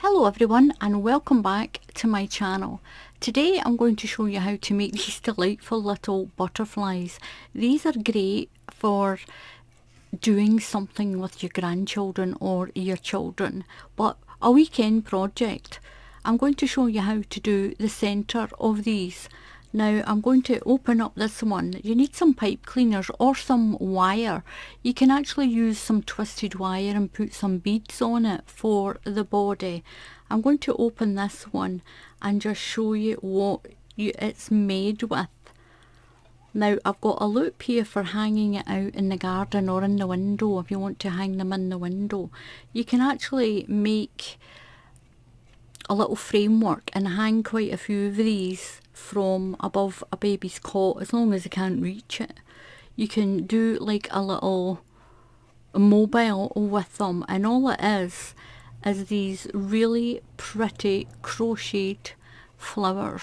Hello everyone and welcome back to my channel. Today I'm going to show you how to make these delightful little butterflies. These are great for doing something with your grandchildren or your children, but a weekend project. I'm going to show you how to do the centre of these. Now I'm going to open up this one. You need some pipe cleaners or some wire. You can actually use some twisted wire and put some beads on it for the body. I'm going to open this one and just show you what it's made with. Now I've got a loop here for hanging it out in the garden or in the window if you want to hang them in the window. You can actually make a little framework and hang quite a few of these from above a baby's cot as long as they can't reach it. You can do like a little mobile with them, and all it is these really pretty crocheted flowers.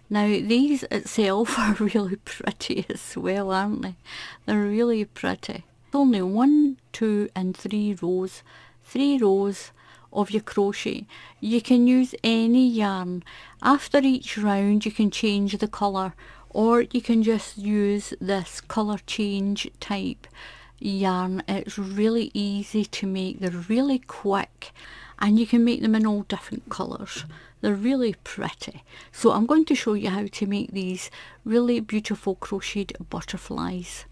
Now these itself are really pretty as well, aren't they? They're really pretty. Only 1, 2 and 3 rows. 3 rows of your crochet. You can use any yarn. After each round you can change the colour, or you can just use this colour change type yarn. It's really easy to make. They're really quick and you can make them in all different colours. They're really pretty. So I'm going to show you how to make these really beautiful crocheted butterflies.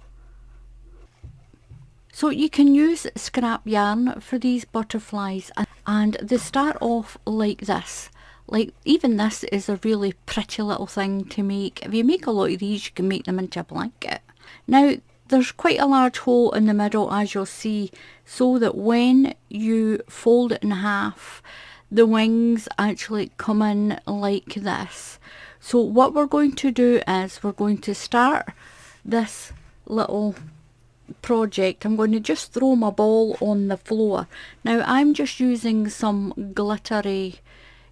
So you can use scrap yarn for these butterflies, and they start off like this. Like even this is a really pretty little thing to make. If you make a lot of these you can make them into a blanket. Now there's quite a large hole in the middle, as you'll see, so that when you fold it in half the wings actually come in like this. So what we're going to do is we're going to start this little project. I'm going to just throw my ball on the floor. Now I'm just using some glittery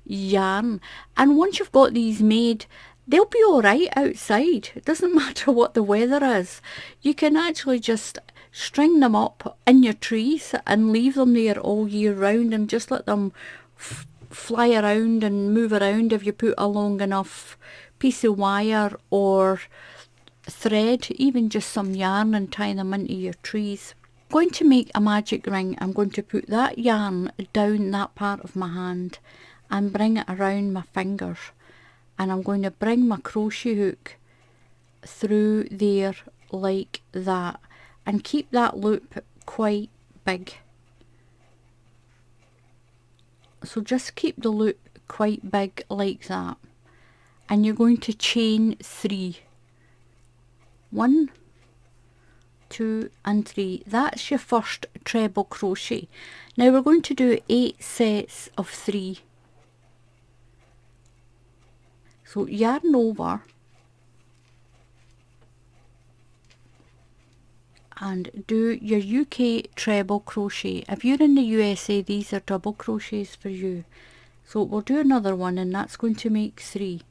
yarn, and once you've got these made they'll be alright outside. It doesn't matter what the weather is. You can actually just string them up in your trees and leave them there all year round and just let them fly around and move around if you put a long enough piece of wire or thread, even just some yarn, and tie them into your trees. I'm going to make a magic ring. I'm going to put that yarn down that part of my hand and bring it around my fingers, and I'm going to bring my crochet hook through there like that and keep that loop quite big. So just keep the loop quite big like that, and you're going to chain 3. 1, 2 and 3. That's your first treble crochet. Now we're going to do 8 sets of 3. So yarn over and do your UK treble crochet. If you're in the USA, these are double crochets for you. So we'll do another one, and that's going to make 3.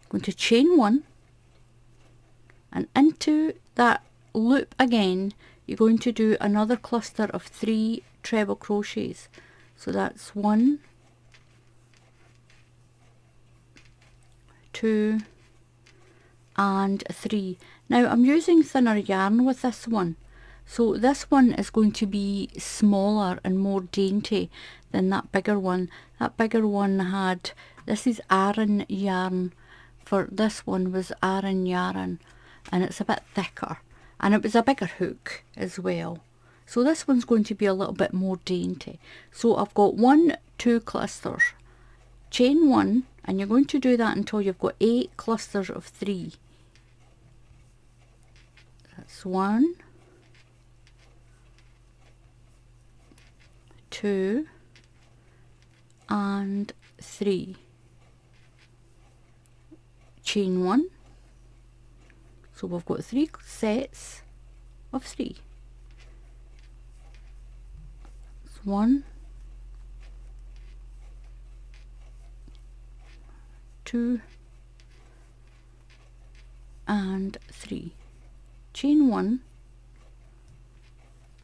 Going to chain 1, and into that loop again you're going to do another cluster of 3 treble crochets. So that's 1, 2 and 3. Now I'm using thinner yarn with this one, so this one is going to be smaller and more dainty than that bigger one. That bigger one had, this is Aran yarn, for this one was Aran yarn, and it's a bit thicker, and it was a bigger hook as well. So this one's going to be a little bit more dainty. So I've got 1, 2 clusters, chain 1, and you're going to do that until you've got 8 clusters of 3. That's 1, 2 and 3. Chain 1. So we've got 3 sets of 3. That's 1, 2 and 3. Chain 1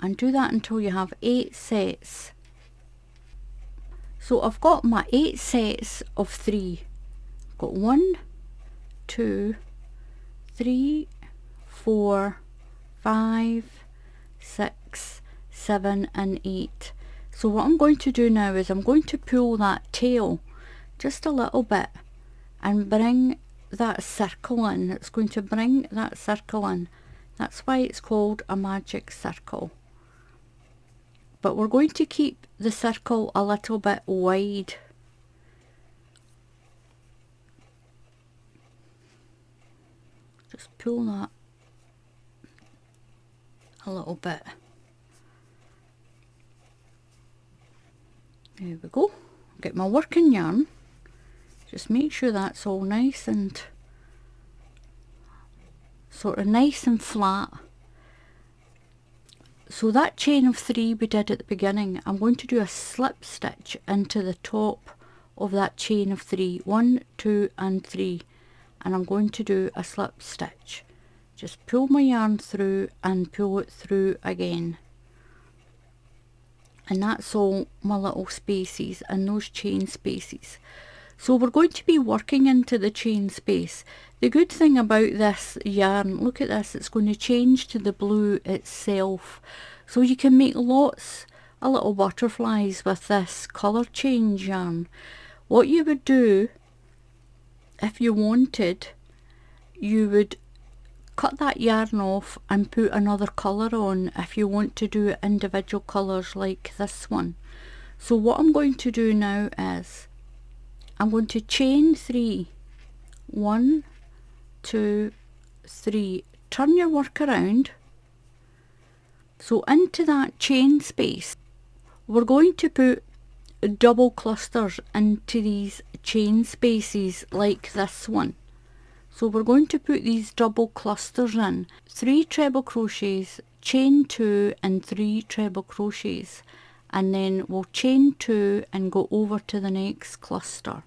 and do that until you have 8 sets So I've got my 8 sets of 3. Got 1, 2, 3, 4, 5, 6, 7 and 8. So what I'm going to do now is I'm going to pull that tail just a little bit and bring that circle in. It's going to bring that circle in. That's why it's called a magic circle. But we're going to keep the circle a little bit wide. Just pull that a little bit. There we go. Get my working yarn. Just make sure that's all nice and sort of nice and flat. So that chain of 3 we did at the beginning, I'm going to do a slip stitch into the top of that chain of 3. 1, 2 and 3. And I'm going to do a slip stitch. Just pull my yarn through and pull it through again. And that's all my little spaces and those chain spaces. So we're going to be working into the chain space. The good thing about this yarn, look at this, it's going to change to the blue itself. So you can make lots of little butterflies with this colour change yarn. What you would do, if you wanted, you would cut that yarn off and put another colour on if you want to do individual colours like this one. So what I'm going to do now is I'm going to chain 3. 1, 2, 3. Turn your work around. So into that chain space, we're going to put double clusters into these chain spaces like this one. So we're going to put these double clusters in. 3 treble crochets, chain 2 and 3 treble crochets, and then we'll chain 2 and go over to the next cluster.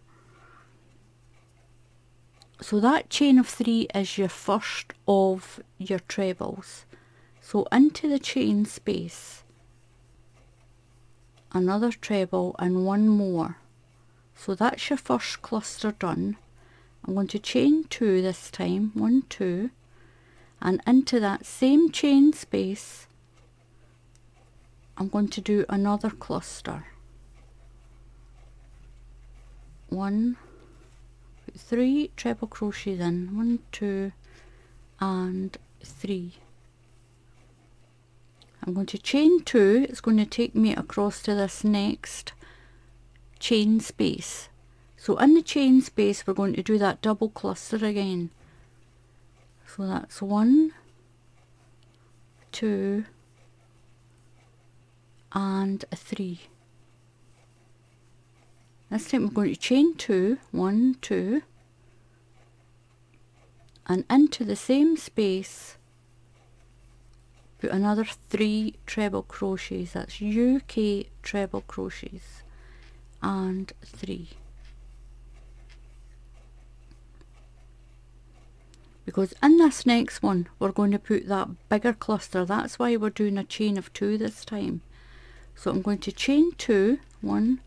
So that chain of 3 is your first of your trebles. So into the chain space, another treble and 1 more. So that's your first cluster done. I'm going to chain 2 this time, 1, 2, and into that same chain space I'm going to do another cluster. 1, 3 treble crochets in, 1, 2 and 3. I'm going to chain 2, it's going to take me across to this next chain space. So in the chain space we're going to do that double cluster again. So that's 1, 2 and 3. This time we're going to chain 2, 1, 2, and into the same space put another 3 treble crochets. That's UK treble crochets and 3. Because in this next one we're going to put that bigger cluster. That's why we're doing a chain of 2 this time. So I'm going to chain 2, 1,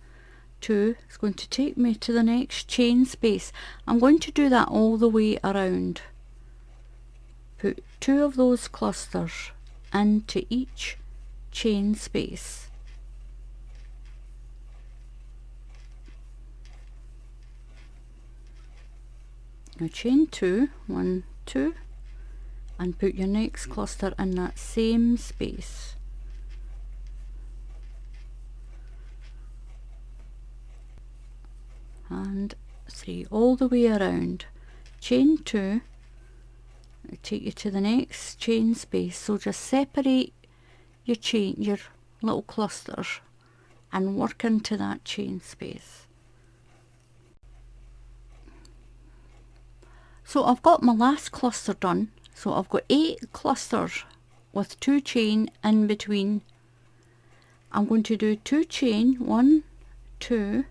2. It's going to take me to the next chain space. I'm going to do that all the way around. Put 2 of those clusters into each chain space. Now chain 2, 1, 2, and put your next cluster in that same space. And 3 all the way around. Chain 2, take you to the next chain space. So just separate your chain, your little clusters, and work into that chain space. So I've got my last cluster done. So I've got 8 clusters with 2 chain in between. I'm going to do 2 chain, 1, 2,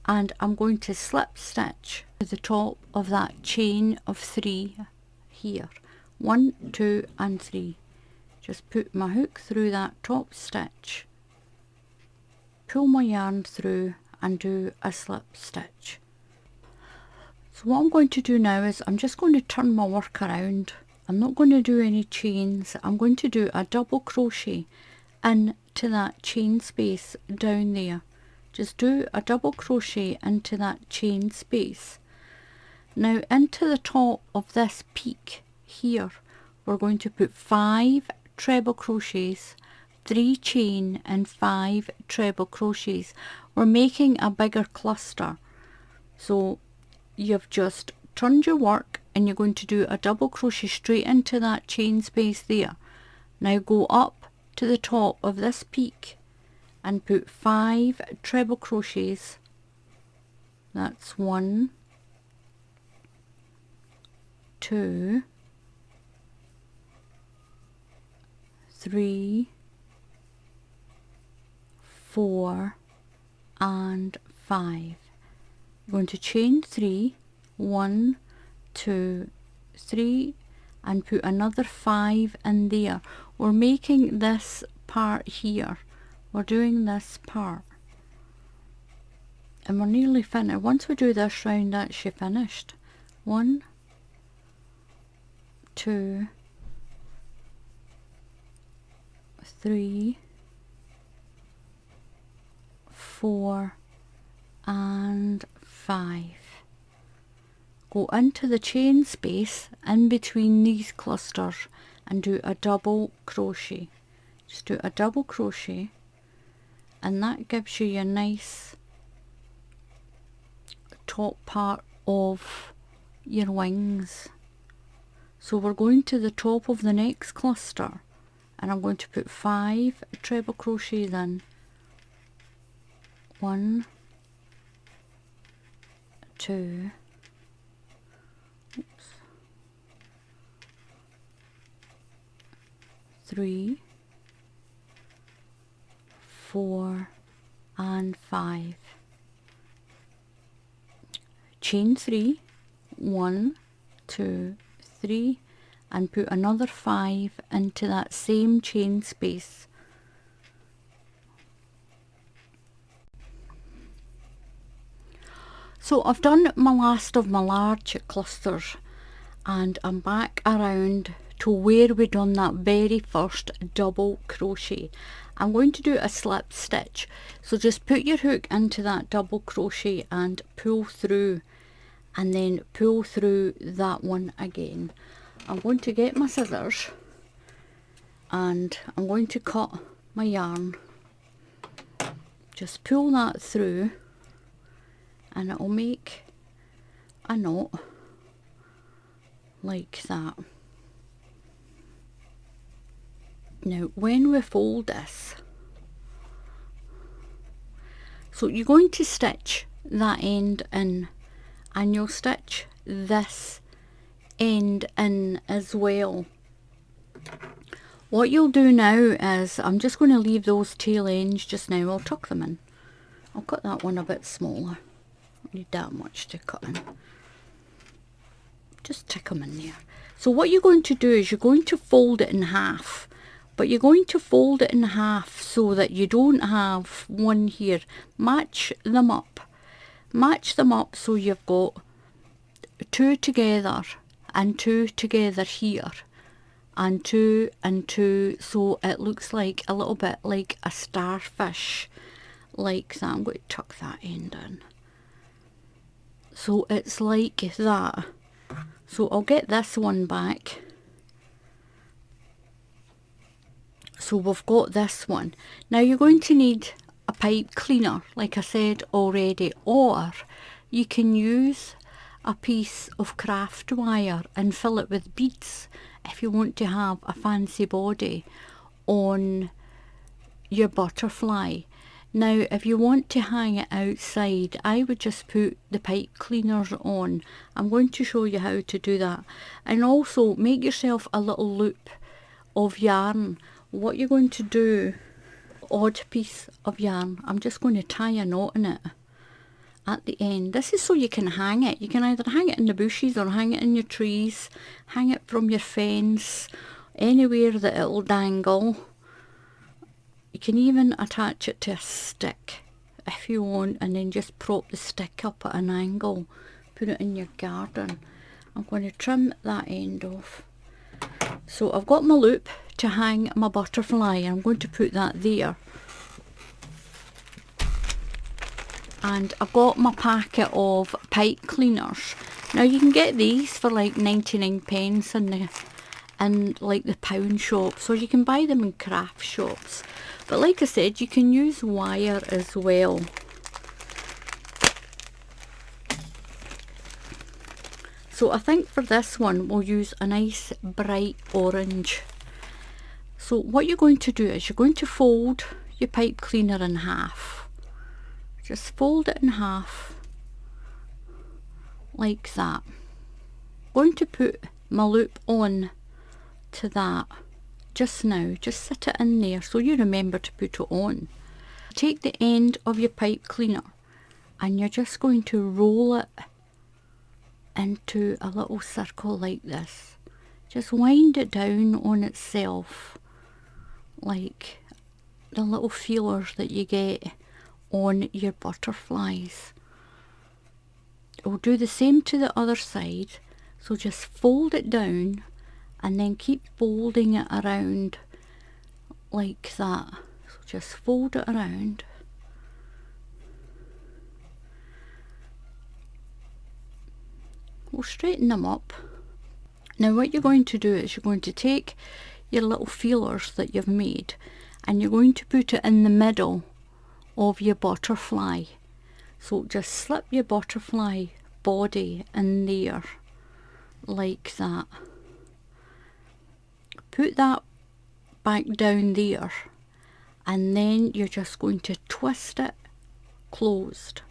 and I'm going to slip stitch to the top of that chain of 3 here. 1, 2 and 3. Just put my hook through that top stitch, pull my yarn through and do a slip stitch. So what I'm going to do now is I'm just going to turn my work around. I'm not going to do any chains. I'm going to do a double crochet into that chain space down there. Just do a double crochet into that chain space. Now into the top of this peak here, we're going to put 5 treble crochets, 3 chain and 5 treble crochets. We're making a bigger cluster. So you've just turned your work and you're going to do a double crochet straight into that chain space there. Now go up to the top of this peak and put 5 treble crochets. That's 1, 2, 3, 4 and 5. I'm going to chain 3, 1, 2, 3 and put another 5 in there. We're making this part here. We're doing this part. And we're nearly finished. Once we do this round, that's you finished. 1, 2, 3, 4 and 5. Go into the chain space in between these clusters and do a double crochet. Just do a double crochet and that gives you your nice top part of your wings. So we're going to the top of the next cluster and I'm going to put 5 treble crochets in. 1, 2, 3, 4 and 5. Chain 3, 1, 2, 3 and put another 5 into that same chain space. So I've done my last of my large clusters and I'm back around to where we done that very first double crochet. I'm going to do a slip stitch, so just put your hook into that double crochet and pull through and then pull through that one again. I'm going to get my scissors and I'm going to cut my yarn. Just pull that through and it will make a knot like that. Now when we fold this, so you're going to stitch that end in and you'll stitch this end in as well. What you'll do now is, I'm just going to leave those tail ends just now. I'll tuck them in. I'll cut that one a bit smaller. Don't need that much to cut in. Just tick them in there. So what you're going to do is you're going to fold it in half, but you're going to fold it in half so that you don't have one here. Match them up. Match them up so you've got 2 together and 2 together here and 2 and 2, so it looks like a little bit like a starfish like that. I'm going to tuck that end in. So it's like that. So I'll get this one back. So we've got this one. Now you're going to need a pipe cleaner, like I said already, or you can use a piece of craft wire and fill it with beads if you want to have a fancy body on your butterfly. Now if you want to hang it outside, I would just put the pipe cleaners on. I'm going to show you how to do that. And also make yourself a little loop of yarn. What you're going to do, odd piece of yarn, I'm just going to tie a knot in it at the end. This is so you can hang it. You can either hang it in the bushes or hang it in your trees, hang it from your fence, anywhere that it'll dangle. You can even attach it to a stick if you want, and then just prop the stick up at an angle, put it in your garden. I'm going to trim that end off. So I've got my loop to hang my butterfly, and I'm going to put that there. And I've got my packet of pipe cleaners. Now you can get these for like 99p in like the pound shops, or you can buy them in craft shops. But like I said, you can use wire as well. So I think for this one we'll use a nice bright orange. So what you're going to do is you're going to fold your pipe cleaner in half. Just fold it in half like that. I'm going to put my loop on to that just now. Just sit it in there so you remember to put it on. Take the end of your pipe cleaner and you're just going to roll it into a little circle like this. Just wind it down on itself like the little feelers that you get on your butterflies. We'll do the same to the other side, so just fold it down and then keep folding it around like that. So just fold it around. We'll straighten them up. Now what you're going to do is you're going to take your little feelers that you've made and you're going to put it in the middle of your butterfly. So just slip your butterfly body in there like that. Put that back down there, and then you're just going to twist it closed.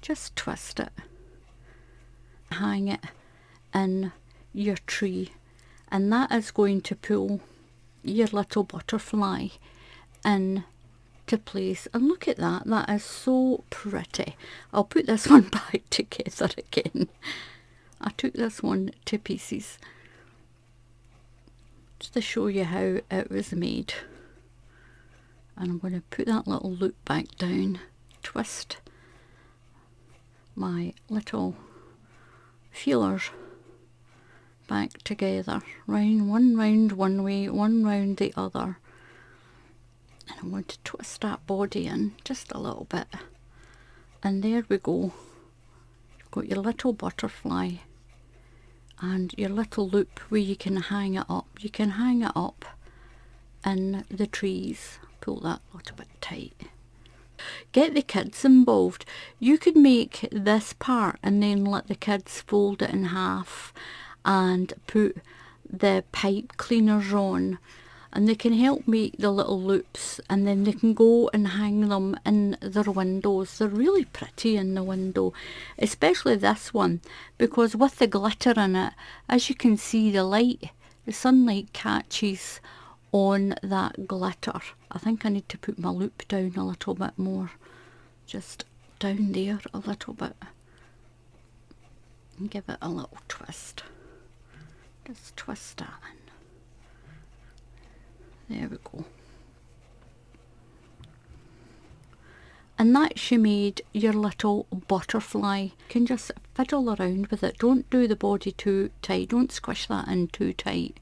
Just twist it. Hang it in your tree, and that is going to pull your little butterfly in to place. And look at that, that is so pretty. I'll put this one back together again. I took this one to pieces just to show you how it was made. And I'm going to put that little loop back down, twist my little feelers back together, round one way, one round the other. And I'm going to twist that body in just a little bit, and there we go. You've got your little butterfly and your little loop where you can hang it up. You can hang it up in the trees. Pull that a little bit tight. Get the kids involved. You could make this part and then let the kids fold it in half and put the pipe cleaners on, and they can help make the little loops, and then they can go and hang them in their windows. They're really pretty in the window, especially this one, because with the glitter in it, as you can see, the sunlight catches on that glitter. I think I need to put my loop down a little bit more, just down there a little bit, and give it a little twist. Just twist that in. There we go. And that's you made your little butterfly. You can just fiddle around with it. Don't do the body too tight. Don't squish that in too tight.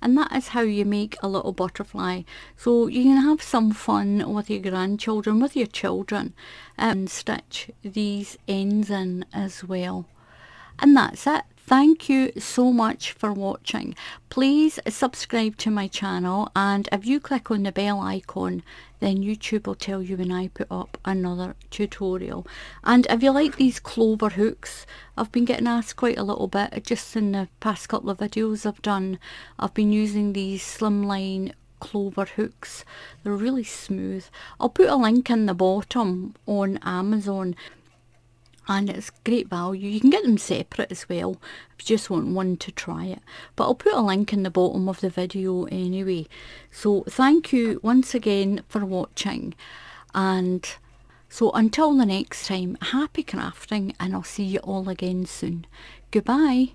And that is how you make a little butterfly. So you can have some fun with your grandchildren, with your children, and stitch these ends in as well. And that's it. Thank you so much for watching. Please subscribe to my channel, and if you click on the bell icon, then YouTube will tell you when I put up another tutorial. And if you like these clover hooks, I've been getting asked quite a little bit just in the past couple of videos I've done. I've been using these slimline clover hooks. They're really smooth. I'll put a link in the bottom on Amazon, and it's great value. You can get them separate as well if you just want one to try it, but I'll put a link in the bottom of the video anyway. So thank you once again for watching, and so until the next time, happy crafting, and I'll see you all again soon. Goodbye.